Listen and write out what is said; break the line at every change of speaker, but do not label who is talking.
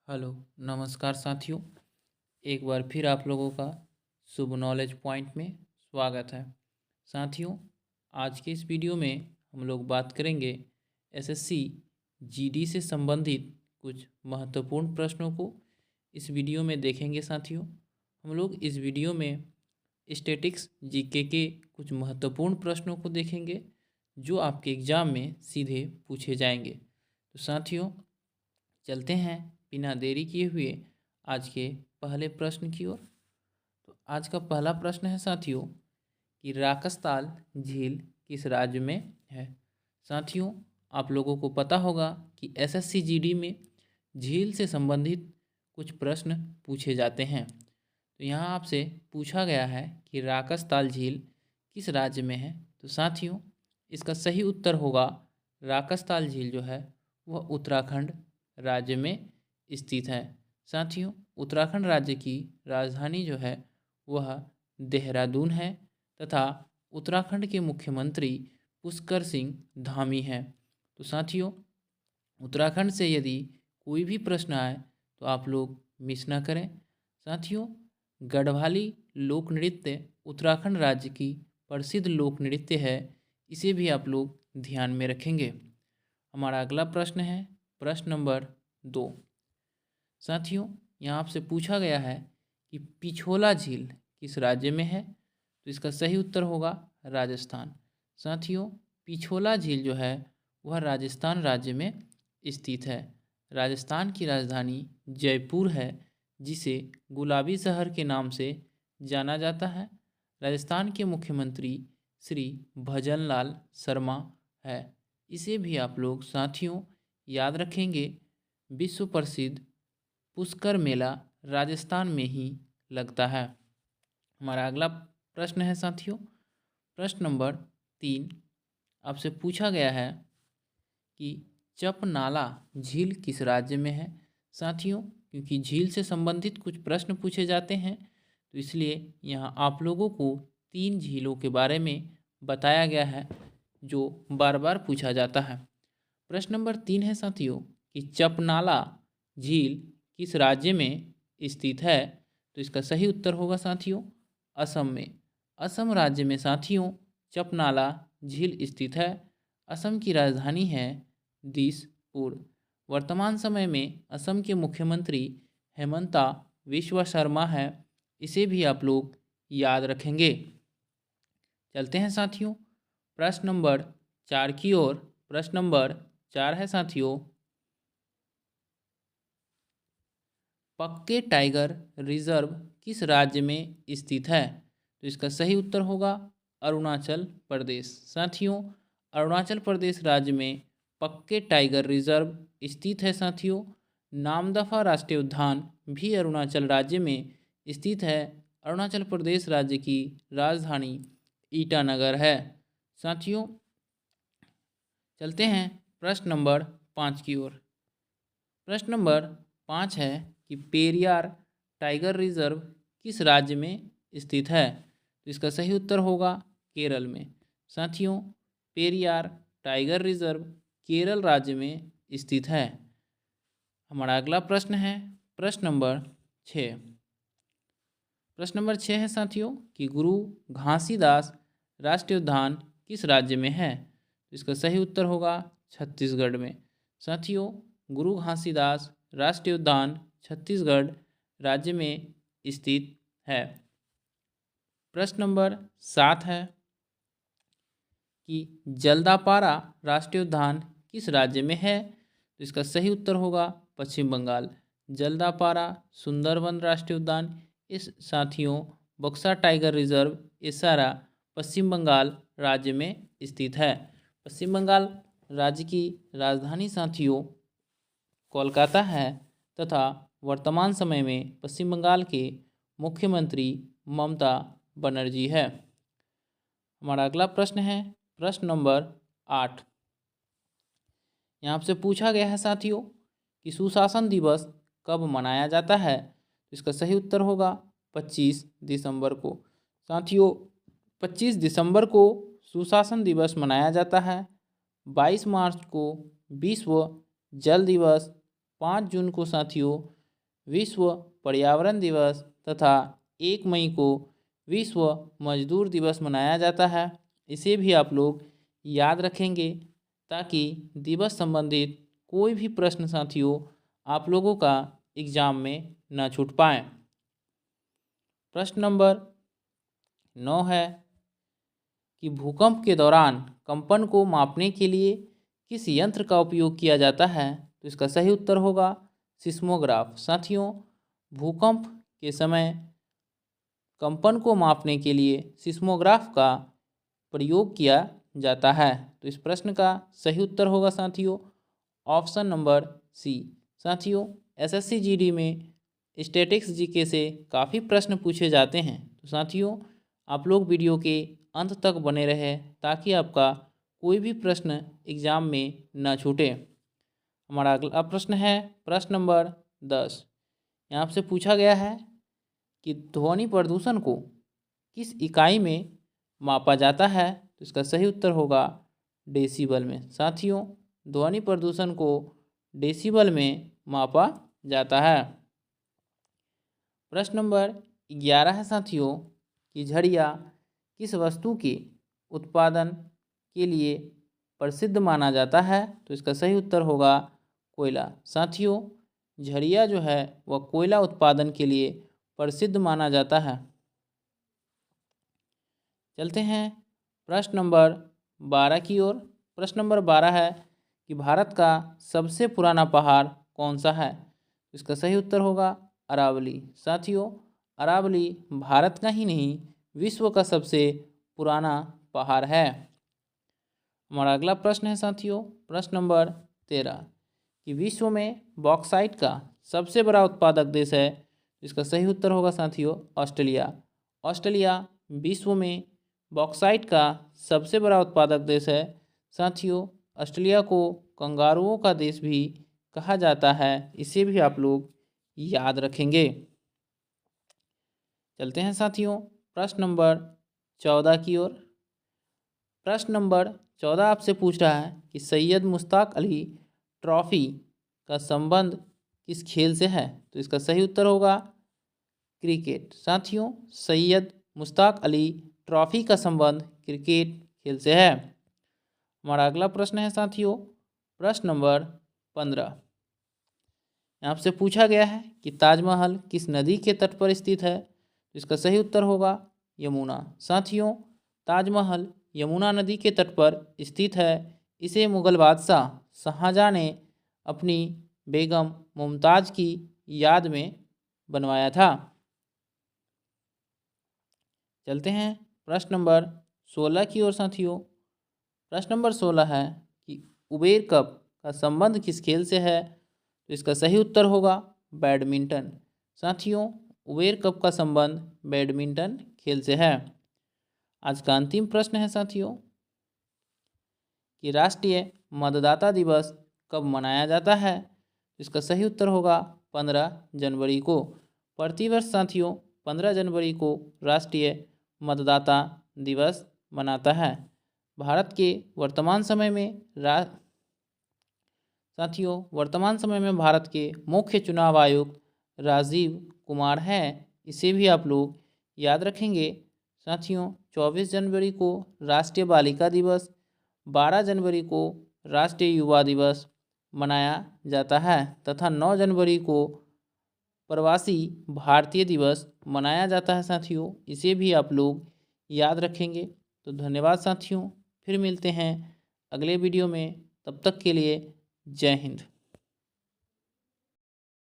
Hello, नमस्कार साथियों। एक बार फिर आप लोगों का शुभ नॉलेज पॉइंट में स्वागत है। साथियों, आज के इस वीडियो में हम लोग बात करेंगे एसएससी जीडी से संबंधित कुछ महत्वपूर्ण प्रश्नों को इस वीडियो में देखेंगे। साथियों, हम लोग इस वीडियो में स्टैटिक्स जीके के कुछ महत्वपूर्ण प्रश्नों को देखेंगे जो आपके एग्जाम में सीधे पूछे जाएंगे। तो साथियों, चलते हैं बिना देरी किए हुए आज के पहले प्रश्न की ओर। तो आज का पहला प्रश्न है साथियों कि राकसताल झील किस राज्य में है। साथियों, आप लोगों को पता होगा कि एसएससी जीडी में झील से संबंधित कुछ प्रश्न पूछे जाते हैं। तो यहाँ आपसे पूछा गया है कि राकसताल झील किस राज्य में है। तो साथियों, इसका सही उत्तर होगा राकसताल झील जो है वह उत्तराखंड राज्य में स्थित है। साथियों, उत्तराखंड राज्य की राजधानी जो है वह देहरादून है तथा उत्तराखंड के मुख्यमंत्री पुष्कर सिंह धामी हैं। तो साथियों, उत्तराखंड से यदि कोई भी प्रश्न आए तो आप लोग मिस ना करें। साथियों, गढ़वाली लोक नृत्य उत्तराखंड राज्य की प्रसिद्ध लोक नृत्य है, इसे भी आप लोग ध्यान में रखेंगे। हमारा अगला प्रश्न है प्रश्न नंबर 2। साथियों, यहाँ आपसे पूछा गया है कि पिछोला झील किस राज्य में है। तो इसका सही उत्तर होगा राजस्थान। साथियों, पिछोला झील जो है वह राजस्थान राज्य में स्थित है। राजस्थान की राजधानी जयपुर है, जिसे गुलाबी शहर के नाम से जाना जाता है। राजस्थान के मुख्यमंत्री श्री भजनलाल शर्मा है। इसे भी आप लोग साथियों याद रखेंगे। विश्व प्रसिद्ध पुष्कर मेला राजस्थान में ही लगता है। हमारा अगला प्रश्न है साथियों प्रश्न नंबर 3। आपसे पूछा गया है कि चपनाला झील किस राज्य में है। साथियों, क्योंकि झील से संबंधित कुछ प्रश्न पूछे जाते हैं तो इसलिए यहाँ आप लोगों को 3 झीलों के बारे में बताया गया है जो बार बार पूछा जाता है। प्रश्न नंबर 3 है साथियों कि चपनाला झील किस राज्य में स्थित है। तो इसका सही उत्तर होगा साथियों असम में। असम राज्य में साथियों चपनाला झील स्थित है। असम की राजधानी है दिसपुर। वर्तमान समय में असम के मुख्यमंत्री हेमंता विश्व शर्मा है। इसे भी आप लोग याद रखेंगे। चलते हैं साथियों प्रश्न नंबर 4 की ओर। प्रश्न नंबर 4 है साथियों पक्के टाइगर रिजर्व किस राज्य में स्थित है। तो इसका सही उत्तर होगा अरुणाचल प्रदेश। साथियों, अरुणाचल प्रदेश राज्य में पक्के टाइगर रिजर्व स्थित है। साथियों, नामदफा राष्ट्रीय उद्यान भी अरुणाचल राज्य में स्थित है। अरुणाचल प्रदेश राज्य की राजधानी ईटानगर है। साथियों, चलते हैं प्रश्न नंबर 5 की ओर। प्रश्न नंबर 5 है कि पेरियार टाइगर रिजर्व किस राज्य में स्थित है। तो इसका सही उत्तर होगा केरल में। साथियों, पेरियार टाइगर रिजर्व केरल राज्य में स्थित है। हमारा अगला प्रश्न है प्रश्न नंबर 6। प्रश्न नंबर 6 है साथियों कि गुरु घासीदास राष्ट्रीय उद्यान किस राज्य में है। तो इसका सही उत्तर होगा छत्तीसगढ़ में। साथियों, गुरु घासीदास राष्ट्रीय उद्यान छत्तीसगढ़ राज्य में स्थित है। प्रश्न नंबर 7 है कि जल्दापारा राष्ट्रीय उद्यान किस राज्य में है। तो इसका सही उत्तर होगा पश्चिम बंगाल। जल्दापारा सुंदरवन राष्ट्रीय उद्यान इस साथियों बक्सा टाइगर रिजर्व ये सारा पश्चिम बंगाल राज्य में स्थित है। पश्चिम बंगाल राज्य की राजधानी साथियों कोलकाता है तथा वर्तमान समय में पश्चिम बंगाल के मुख्यमंत्री ममता बनर्जी है। हमारा अगला प्रश्न है प्रश्न नंबर 8। यहाँ आपसे पूछा गया है साथियों कि सुशासन दिवस कब मनाया जाता है। तो इसका सही उत्तर होगा 25 दिसंबर को। साथियों, 25 दिसंबर को सुशासन दिवस मनाया जाता है। 22 मार्च को विश्व जल दिवस, 5 जून को साथियों विश्व पर्यावरण दिवस तथा 1 मई को विश्व मजदूर दिवस मनाया जाता है। इसे भी आप लोग याद रखेंगे ताकि दिवस संबंधित कोई भी प्रश्न साथियों आप लोगों का एग्जाम में न छूट पाए। प्रश्न नंबर 9 है कि भूकंप के दौरान कंपन को मापने के लिए किस यंत्र का उपयोग किया जाता है? तो इसका सही उत्तर होगा सिस्मोग्राफ। साथियों, भूकंप के समय कंपन को मापने के लिए सिस्मोग्राफ का प्रयोग किया जाता है। तो इस प्रश्न का सही उत्तर होगा साथियों ऑप्शन नंबर सी। साथियों, एसएससी जीडी में स्टैटिक्स जीके से काफ़ी प्रश्न पूछे जाते हैं। तो साथियों, आप लोग वीडियो के अंत तक बने रहे ताकि आपका कोई भी प्रश्न एग्जाम में न छूटे। हमारा अगला प्रश्न है प्रश्न नंबर 10। यहाँ से पूछा गया है कि ध्वनि प्रदूषण को किस इकाई में मापा जाता है? तो इसका सही उत्तर होगा डेसिबल में। साथियों, ध्वनि प्रदूषण को डेसिबल में मापा जाता है। प्रश्न नंबर 11 है साथियों कि झड़िया किस वस्तु के उत्पादन के लिए प्रसिद्ध माना जाता है? तो इसका सही उत्तर होगा कोयला। साथियों, झड़िया जो है वह कोयला उत्पादन के लिए प्रसिद्ध माना जाता है। चलते हैं प्रश्न नंबर 12 की ओर। प्रश्न नंबर 12 है कि भारत का सबसे पुराना पहाड़ कौन सा है? इसका सही उत्तर होगा अरावली। साथियों, अरावली भारत का ही नहीं विश्व का सबसे पुराना पहाड़ है। हमारा अगला प्रश्न है साथियों प्रश्न नंबर 13 कि विश्व में बॉक्साइट का सबसे बड़ा उत्पादक देश है। इसका सही उत्तर होगा साथियों ऑस्ट्रेलिया। ऑस्ट्रेलिया विश्व में बॉक्साइट का सबसे बड़ा उत्पादक देश है। साथियों, ऑस्ट्रेलिया को कंगारुओं का देश भी कहा जाता है। इसे भी आप लोग याद रखेंगे। चलते हैं साथियों प्रश्न नंबर 14 की ओर। प्रश्न नंबर 14 आपसे पूछ रहा है कि सैयद मुश्ताक अली ट्रॉफी का संबंध किस खेल से है? तो इसका सही उत्तर होगा क्रिकेट। साथियों, सैयद मुश्ताक अली ट्रॉफी का संबंध क्रिकेट खेल से है। हमारा अगला प्रश्न है साथियों प्रश्न नंबर 15। आपसे पूछा गया है कि ताजमहल किस नदी के तट पर स्थित है? इसका सही उत्तर होगा यमुना। साथियों, ताजमहल यमुना नदी के तट पर स्थित है। इसे मुगल बादशाह शाहजहां ने अपनी बेगम मुमताज़ की याद में बनवाया था। चलते हैं प्रश्न नंबर 16 की ओर साथियों। प्रश्न नंबर 16 है कि उबेर कप का संबंध किस खेल से है? तो इसका सही उत्तर होगा बैडमिंटन। साथियों, उबेर कप का संबंध बैडमिंटन खेल से है। आज का अंतिम प्रश्न है साथियों कि राष्ट्रीय मतदाता दिवस कब मनाया जाता है? इसका सही उत्तर होगा 15 जनवरी को। प्रतिवर्ष साथियों 15 जनवरी को राष्ट्रीय मतदाता दिवस मनाता है। भारत के वर्तमान समय में वर्तमान समय में भारत के मुख्य चुनाव आयुक्त राजीव कुमार हैं। इसे भी आप लोग याद रखेंगे। साथियों, 24 जनवरी को राष्ट्रीय बालिका दिवस, 12 जनवरी को राष्ट्रीय युवा दिवस मनाया जाता है तथा 9 जनवरी को प्रवासी भारतीय दिवस मनाया जाता है। साथियों, इसे भी आप लोग याद रखेंगे। तो धन्यवाद साथियों, फिर मिलते हैं अगले वीडियो में। तब तक के लिए जय हिंद।